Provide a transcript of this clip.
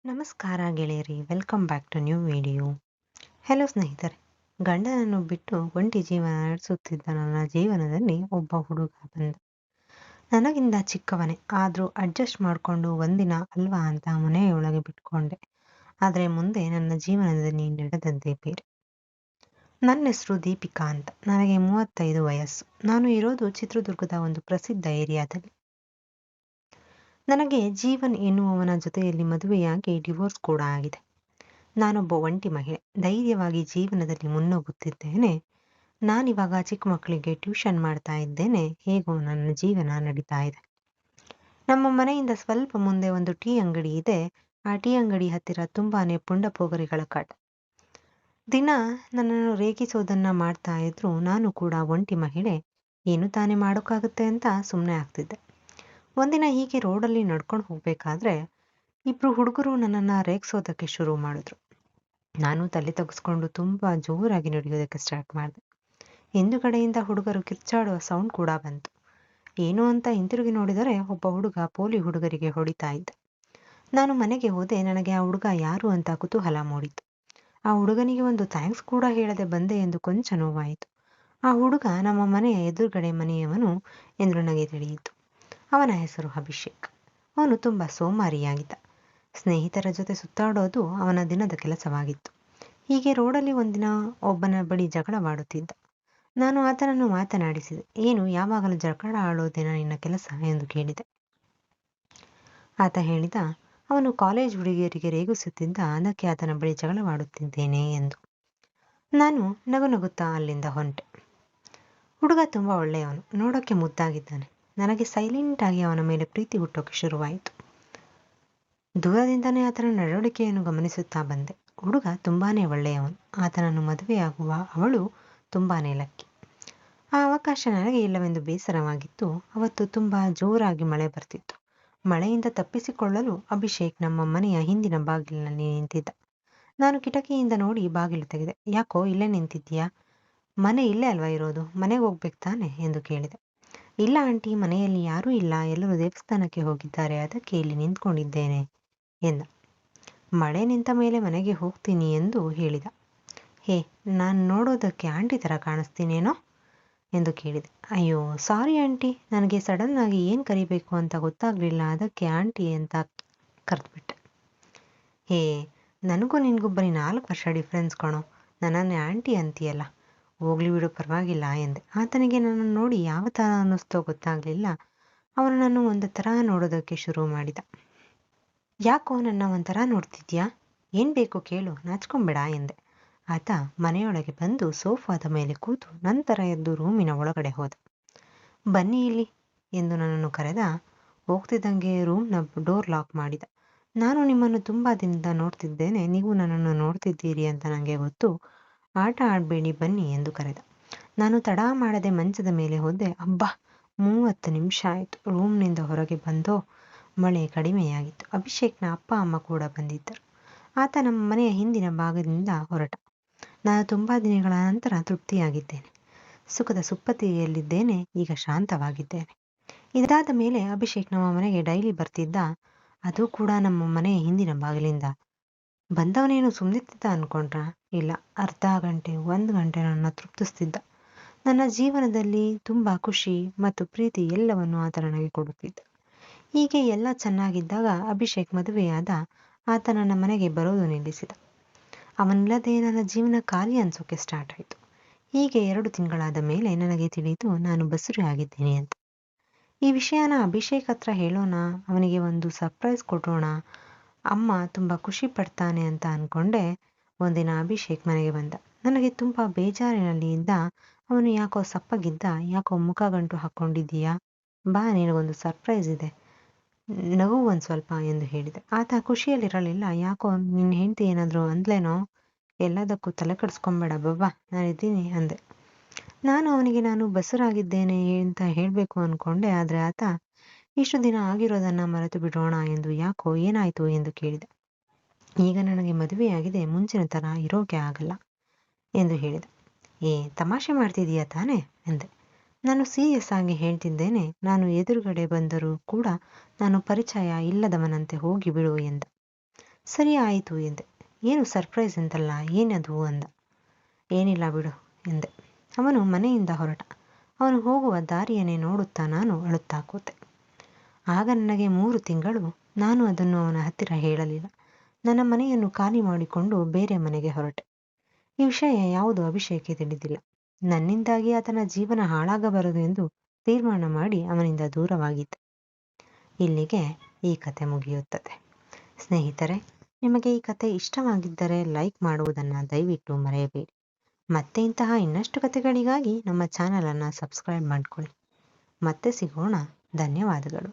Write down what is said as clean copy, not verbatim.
ನಮಸ್ಕಾರ ಗೆಳೆಯರಿ, welcome back to new video. Hello ಸ್ನೇಹಿತರೆ, ಗಂಡನನ್ನು ಬಿಟ್ಟು ಒಂಟಿ ಜೀವನ ನಡೆಸುತ್ತಿದ್ದ ನನ್ನ ಜೀವನದಲ್ಲಿ ಒಬ್ಬ ಹುಡುಗ ಬಂದ. ನನಗಿಂತ ಚಿಕ್ಕವನೇ, ಆದರೂ ಅಡ್ಜಸ್ಟ್ ಮಾಡಿಕೊಂಡು ಒಂದಿನ ಅಲ್ವಾ ಅಂತ ಮನೆಯೊಳಗೆ ಬಿಟ್ಕೊಂಡೆ. ಆದರೆ ಮುಂದೆ ನನ್ನ ಜೀವನದಲ್ಲಿ ನಡೆದದ್ದೇ ಬೇರೆ. ನನ್ನ ಹೆಸರು ದೀಪಿಕಾ ಅಂತ. ನನಗೆ 35 ವಯಸ್ಸು. ನಾನು ಇರೋದು ಚಿತ್ರದುರ್ಗದ ಒಂದು ಪ್ರಸಿದ್ಧ ಏರಿಯಾದಲ್ಲಿ. ನನಗೆ ಜೀವನ್ ಎನ್ನುವವನ ಜೊತೆಯಲ್ಲಿ ಮದುವೆಯಾಗಿ ಡಿವೋರ್ಸ್ ಕೂಡ ಆಗಿದೆ. ನಾನೊಬ್ಬ ಒಂಟಿ ಮಹಿಳೆ, ಧೈರ್ಯವಾಗಿ ಜೀವನದಲ್ಲಿ ಮುನ್ನುಗ್ಗುತ್ತಿದ್ದೇನೆ. ನಾನಿವಾಗ ಚಿಕ್ಕ ಮಕ್ಕಳಿಗೆ ಟ್ಯೂಷನ್ ಮಾಡ್ತಾ ಇದ್ದೇನೆ. ಹೇಗೋ ನನ್ನ ಜೀವನ ನಡೀತಾ ಇದೆ. ನಮ್ಮ ಮನೆಯಿಂದ ಸ್ವಲ್ಪ ಮುಂದೆ ಒಂದು ಟೀ ಅಂಗಡಿ ಇದೆ. ಆ ಟೀ ಅಂಗಡಿ ಹತ್ತಿರ ತುಂಬಾನೇ ಪುಂಡ ಪೋಗರಿಗಳ ಕಾಟ. ದಿನ ನನ್ನನ್ನು ರೇಗಿಸೋದನ್ನ ಮಾಡ್ತಾ ಇದ್ರು. ನಾನು ಕೂಡ ಒಂಟಿ ಮಹಿಳೆ, ಏನು ತಾನೇ ಮಾಡೋಕ್ಕಾಗುತ್ತೆ ಅಂತ ಸುಮ್ಮನೆ ಆಗ್ತಿದ್ದೆ. ಒಂದಿನ ಹೀಗೆ ರೋಡಲ್ಲಿ ನಡ್ಕೊಂಡು ಹೋಗ್ಬೇಕಾದ್ರೆ ಇಬ್ರು ಹುಡುಗರು ನನ್ನನ್ನು ರೇಗಿಸೋದಕ್ಕೆ ಶುರು ಮಾಡಿದ್ರು. ನಾನು ತಲೆ ತಗ್ಸ್ಕೊಂಡು ತುಂಬಾ ಜೋರಾಗಿ ನಡೆಯೋದಕ್ಕೆ ಸ್ಟಾರ್ಟ್ ಮಾಡಿದೆ. ಹಿಂದುಗಡೆಯಿಂದ ಹುಡುಗರು ಕಿರ್ಚಾಡುವ ಸೌಂಡ್ ಕೂಡ ಬಂತು. ಏನು ಅಂತ ಹಿಂತಿರುಗಿ ನೋಡಿದರೆ ಒಬ್ಬ ಹುಡುಗ ಪೋಲಿ ಹುಡುಗರಿಗೆ ಹೊಡಿತಾ ಇದ್ದ. ನಾನು ಮನೆಗೆ ಹೋದೆ. ನನಗೆ ಆ ಹುಡುಗ ಯಾರು ಅಂತ ಕುತೂಹಲ ಮೂಡಿತು. ಆ ಹುಡುಗನಿಗೆ ಒಂದು ಥ್ಯಾಂಕ್ಸ್ ಕೂಡ ಹೇಳದೆ ಬಂದೆ ಎಂದು ಕೊಂಚ ನೋವಾಯಿತು. ಆ ಹುಡುಗ ನಮ್ಮ ಮನೆಯ ಎದುರುಗಡೆ ಮನೆಯವನು ಎಂದು ನನಗೆ ತಿಳಿಯಿತು. ಅವನ ಹೆಸರು ಅಭಿಷೇಕ್. ಅವನು ತುಂಬ ಸೋಮಾರಿಯಾಗಿದ್ದ. ಸ್ನೇಹಿತರ ಜೊತೆ ಸುತ್ತಾಡೋದು ಅವನ ದಿನದ ಕೆಲಸವಾಗಿತ್ತು. ಹೀಗೆ ರೋಡಲ್ಲಿ ಒಂದಿನ ಒಬ್ಬನ ಬಳಿ ಜಗಳವಾಡುತ್ತಿದ್ದ. ನಾನು ಆತನನ್ನು ಮಾತನಾಡಿಸಿದೆ. ಏನು, ಯಾವಾಗಲೂ ಜಗಳ ಆಡೋದೇನ ನಿನ್ನ ಕೆಲಸ ಎಂದು ಕೇಳಿದೆ. ಆತ ಹೇಳಿದ, ಅವನು ಕಾಲೇಜ್ ಹುಡುಗಿಯರಿಗೆ ರೇಗಿಸುತ್ತಿದ್ದ, ಅದಕ್ಕೆ ಆತನ ಬಳಿ ಜಗಳವಾಡುತ್ತಿದ್ದೇನೆ ಎಂದು. ನಾನು ನಗು ನಗುತ್ತಾ ಅಲ್ಲಿಂದ ಹೊಂಟೆ. ಹುಡುಗ ತುಂಬ ಒಳ್ಳೆಯವನು, ನೋಡೋಕ್ಕೆ ಮುದ್ದಾಗಿದ್ದಾನೆ. ನನಗೆ ಸೈಲೆಂಟ್ ಆಗಿ ಅವನ ಮೇಲೆ ಪ್ರೀತಿ ಹುಟ್ಟೋಕೆ ಶುರುವಾಯಿತು. ದೂರದಿಂದನೇ ಆತನ ನಡವಳಿಕೆಯನ್ನು ಗಮನಿಸುತ್ತಾ ಬಂದೆ. ಹುಡುಗ ತುಂಬಾನೇ ಒಳ್ಳೆಯವನು. ಆತನನ್ನು ಮದುವೆಯಾಗುವ ಅವಳು ತುಂಬಾನೇ ಲಕ್ಕಿ. ಆ ಅವಕಾಶ ನನಗೆ ಇಲ್ಲವೆಂದು ಬೇಸರವಾಗಿತ್ತು. ಅವತ್ತು ತುಂಬ ಜೋರಾಗಿ ಮಳೆ ಬರ್ತಿತ್ತು. ಮಳೆಯಿಂದ ತಪ್ಪಿಸಿಕೊಳ್ಳಲು ಅಭಿಷೇಕ್ ನಮ್ಮ ಮನೆಯ ಹಿಂದಿನ ಬಾಗಿಲಿನಲ್ಲಿ ನಿಂತಿದ್ದ. ನಾನು ಕಿಟಕಿಯಿಂದ ನೋಡಿ ಬಾಗಿಲು ತೆಗೆದೆ. ಯಾಕೋ ಇಲ್ಲೇ ನಿಂತಿದ್ದೀಯಾ? ಮನೆ ಇಲ್ಲೇ ಅಲ್ವಾ ಇರೋದು, ಮನೆಗೆ ಹೋಗ್ಬೇಕು ತಾನೆ ಎಂದು ಕೇಳಿದೆ. ಇಲ್ಲ ಆಂಟಿ, ಮನೆಯಲ್ಲಿ ಯಾರೂ ಇಲ್ಲ, ಎಲ್ಲರೂ ದೇವಸ್ಥಾನಕ್ಕೆ ಹೋಗಿದ್ದಾರೆ, ಅದಕ್ಕೆ ಇಲ್ಲಿ ನಿಂತ್ಕೊಂಡಿದ್ದೇನೆ ಎಂದ. ಮಳೆ ನಿಂತ ಮೇಲೆ ಮನೆಗೆ ಹೋಗ್ತೀನಿ ಎಂದು ಹೇಳಿದ. ಹೇ, ನಾನು ನೋಡೋದಕ್ಕೆ ಆಂಟಿ ಥರ ಕಾಣಿಸ್ತೀನೇನೋ ಎಂದು ಕೇಳಿದೆ. ಅಯ್ಯೋ ಸಾರಿ ಆಂಟಿ, ನನಗೆ ಸಡನ್ ಆಗಿ ಏನು ಕರಿಬೇಕು ಅಂತ ಗೊತ್ತಾಗಲಿಲ್ಲ, ಅದಕ್ಕೆ ಆಂಟಿ ಅಂತ ಕರೆದ್ಬಿಟ್ಟೆ. ಹೇ, ನನಗೂ ನಿನಗೂ ಬರೀ 4 ವರ್ಷ ಡಿಫ್ರೆನ್ಸ್ ಕಣೋ, ನನ್ನನ್ನೇ ಆಂಟಿ ಅಂತೀಯಲ್ಲ. ಹೋಗ್ಲಿ ಬಿಡು, ಪರವಾಗಿಲ್ಲ ಎಂದೆ. ಆತನಿಗೆ ನನ್ನನ್ನು ನೋಡಿ ಯಾವ ಥರ ಅನ್ನಿಸ್ತೋ ಗೊತ್ತಾಗಲಿಲ್ಲ. ಅವನು ನನ್ನ ಒಂದು ಥರ ನೋಡೋದಕ್ಕೆ ಶುರು ಮಾಡಿದ. ಯಾಕೋ ನನ್ನ ಒಂಥರ ನೋಡ್ತಿದ್ಯಾ? ಏನು ಬೇಕು ಕೇಳು, ನಾಚ್ಕೊಂಬೇಡ ಎಂದೆ. ಆತ ಮನೆಯೊಳಗೆ ಬಂದು ಸೋಫಾದ ಮೇಲೆ ಕೂತು ನಂತರ ಎದ್ದು ರೂಮಿನ ಒಳಗಡೆ ಹೋದ. ಬನ್ನಿ ಇಲ್ಲಿ ಎಂದು ನನ್ನನ್ನು ಕರೆದ. ಹೋಗ್ತಿದ್ದಂಗೆ ರೂಮ್ನ ಡೋರ್ ಲಾಕ್ ಮಾಡಿದ. ನಾನು ನಿಮ್ಮನ್ನು ತುಂಬ ದಿನದಿಂದ ನೋಡ್ತಿದ್ದೇನೆ, ನೀವು ನನ್ನನ್ನು ನೋಡ್ತಿದ್ದೀರಿ ಅಂತ ನನಗೆ ಗೊತ್ತು. ಆಟ ಆಡಬೇಡಿ, ಬನ್ನಿ ಎಂದು ಕರೆದ. ನಾನು ತಡ ಮಾಡದೆ ಮಂಚದ ಮೇಲೆ ಹೋದೆ. ಅಬ್ಬಾ, 30 ನಿಮಿಷ ಆಯಿತು. ರೂಮ್ನಿಂದ ಹೊರಗೆ ಬಂದೋ ಮಳೆ ಕಡಿಮೆಯಾಗಿತ್ತು. ಅಭಿಷೇಕ್ನ ಅಪ್ಪ ಅಮ್ಮ ಕೂಡ ಬಂದಿದ್ದರು. ಆತ ನಮ್ಮ ಮನೆಯ ಹಿಂದಿನ ಭಾಗದಿಂದ ಹೊರಟ. ನಾನು ತುಂಬ ದಿನಗಳ ನಂತರ ತೃಪ್ತಿಯಾಗಿದ್ದೇನೆ. ಸುಖದ ಸುಪ್ಪತ್ತಿಗೆಯಲ್ಲಿದ್ದೇನೆ. ಈಗ ಶಾಂತವಾಗಿದ್ದೇನೆ. ಇದಾದ ಮೇಲೆ ಅಭಿಷೇಕ್ ನಮ್ಮ ಮನೆಗೆ ಡೈಲಿ ಬರ್ತಿದ್ದ. ಅದು ಕೂಡ ನಮ್ಮ ಮನೆಯ ಹಿಂದಿನ ಬಾಗಿಲಿಂದ. ಬಂದವನೇನು ಸುಮ್ಮನಿರ್ತಿದ್ದ ಅನ್ಕೊಂಡ್ರ? ಇಲ್ಲ, ಅರ್ಧ ಗಂಟೆ 1 ಗಂಟೆ ನನ್ನ ತೃಪ್ತಿಸ್ತಿದ್ದ. ನನ್ನ ಜೀವನದಲ್ಲಿ ತುಂಬ ಖುಷಿ ಮತ್ತು ಪ್ರೀತಿ ಎಲ್ಲವನ್ನು ಆತ ನನಗೆ ಕೊಡುತ್ತಿದ್ದ. ಹೀಗೆ ಎಲ್ಲ ಚೆನ್ನಾಗಿದ್ದಾಗ ಅಭಿಷೇಕ್ ಮದುವೆಯಾದ. ಆತ ನನ್ನ ಮನೆಗೆ ಬರೋದು ನಿಲ್ಲಿಸಿದ. ಅವನಿಲ್ಲದೆ ನನ್ನ ಜೀವನ ಖಾಲಿ ಅನ್ಸೋಕೆ ಸ್ಟಾರ್ಟ್ ಆಯಿತು. ಹೀಗೆ 2 ತಿಂಗಳಾದ ಮೇಲೆ ನನಗೆ ತಿಳಿಯಿತು ನಾನು ಬಸುರಿ ಆಗಿದ್ದೀನಿ ಅಂತ. ಈ ವಿಷಯನ ಅಭಿಷೇಕ್ ಹತ್ರ ಹೇಳೋಣ, ಅವನಿಗೆ ಒಂದು ಸರ್ಪ್ರೈಸ್ ಕೊಡೋಣ, ಅಮ್ಮ ತುಂಬ ಖುಷಿ ಪಡ್ತಾನೆ ಅಂತ ಅಂದ್ಕೊಂಡೆ. ಒಂದಿನ ಅಭಿಷೇಕ್ ಮನೆಗೆ ಬಂದ. ನನಗೆ ತುಂಬ ಬೇಜಾರಿನಲ್ಲಿ ಇದ್ದ. ಅವನು ಯಾಕೋ ಸಪ್ಪಗಿದ್ದ. ಯಾಕೋ ಮುಖ ಗಂಟು ಹಾಕ್ಕೊಂಡಿದ್ದೀಯಾ? ಬಾ, ನಿನಗೊಂದು ಸರ್ಪ್ರೈಸ್ ಇದೆ, ನಗು ಒಂದು ಸ್ವಲ್ಪ ಎಂದು ಹೇಳಿದೆ. ಆತ ಖುಷಿಯಲ್ಲಿರಲಿಲ್ಲ. ಯಾಕೋ ನಿನ್ನ ಹೆಂಡತಿ ಏನಾದರೂ ಅಂದ್ಲೇನೋ? ಎಲ್ಲದಕ್ಕೂ ತಲೆ ಕೆಡಿಸ್ಕೊಂಬೇಡ ಬಾಬಾ, ನಾನಿದ್ದೀನಿ ಅಂದೆ. ನಾನು ಅವನಿಗೆ ನಾನು ಬಸುರಾಗಿದ್ದೇನೆ ಅಂತ ಹೇಳಬೇಕು ಅಂದ್ಕೊಂಡೆ. ಆದರೆ ಆತ ಇಷ್ಟು ದಿನ ಆಗಿರೋದನ್ನು ಮರೆತು ಬಿಡೋಣ ಎಂದು. ಯಾಕೋ ಏನಾಯಿತು ಎಂದು ಕೇಳಿದೆ. ಈಗ ನನಗೆ ಮದುವೆಯಾಗಿದೆ, ಮುಂಚಿನ ಥರ ಇರೋಕೆ ಆಗಲ್ಲ ಎಂದು ಹೇಳಿದ. ತಮಾಷೆ ಮಾಡ್ತಿದ್ದೀಯಾ ತಾನೇ ಎಂದೆ. ನಾನು ಸೀರಿಯಸ್ ಆಗಿ ಹೇಳ್ತಿದ್ದೇನೆ. ನಾನು ಎದುರುಗಡೆ ಬಂದರೂ ಕೂಡ ನಾನು ಪರಿಚಯ ಇಲ್ಲದವನಂತೆ ಹೋಗಿ ಬಿಡು ಎಂದ. ಸರಿ ಆಯಿತು ಎಂದೆ. ಏನು ಸರ್ಪ್ರೈಸ್ ಎಂತಲ್ಲ, ಏನದು ಅಂದ. ಏನಿಲ್ಲ ಬಿಡು ಎಂದೆ. ಅವನು ಮನೆಯಿಂದ ಹೊರಟ. ಅವನು ಹೋಗುವ ದಾರಿಯನ್ನೇ ನೋಡುತ್ತಾ ನಾನು ಅಳುತ್ತಾ ಕೂತೆ. ಆಗ ನನಗೆ 3 ತಿಂಗಳು. ನಾನು ಅದನ್ನು ಅವನ ಹತ್ತಿರ ಹೇಳಲಿಲ್ಲ. ನನ್ನ ಮನೆಯನ್ನು ಖಾಲಿ ಮಾಡಿಕೊಂಡು ಬೇರೆ ಮನೆಗೆ ಹೊರಟೆ. ಈ ವಿಷಯ ಯಾವುದು ಅಭಿಷೇಕ್ಗೆ ತಿಳಿದಿಲ್ಲ. ನನ್ನಿಂದಾಗಿ ಆತನ ಜೀವನ ಹಾಳಾಗಬಾರದು ಎಂದು ತೀರ್ಮಾನ ಮಾಡಿ ಅವನಿಂದ ದೂರವಾಗಿದ್ದೆ. ಇಲ್ಲಿಗೆ ಈ ಕತೆ ಮುಗಿಯುತ್ತದೆ. ಸ್ನೇಹಿತರೆ, ನಿಮಗೆ ಈ ಕತೆ ಇಷ್ಟವಾಗಿದ್ದರೆ ಲೈಕ್ ಮಾಡುವುದನ್ನು ದಯವಿಟ್ಟು ಮರೆಯಬೇಡಿ. ಮತ್ತೆ ಇಂತಹ ಇನ್ನಷ್ಟು ಕತೆಗಳಿಗಾಗಿ ನಮ್ಮ ಚಾನಲನ್ನು ಸಬ್ಸ್ಕ್ರೈಬ್ ಮಾಡಿಕೊಳ್ಳಿ. ಮತ್ತೆ ಸಿಗೋಣ. ಧನ್ಯವಾದಗಳು.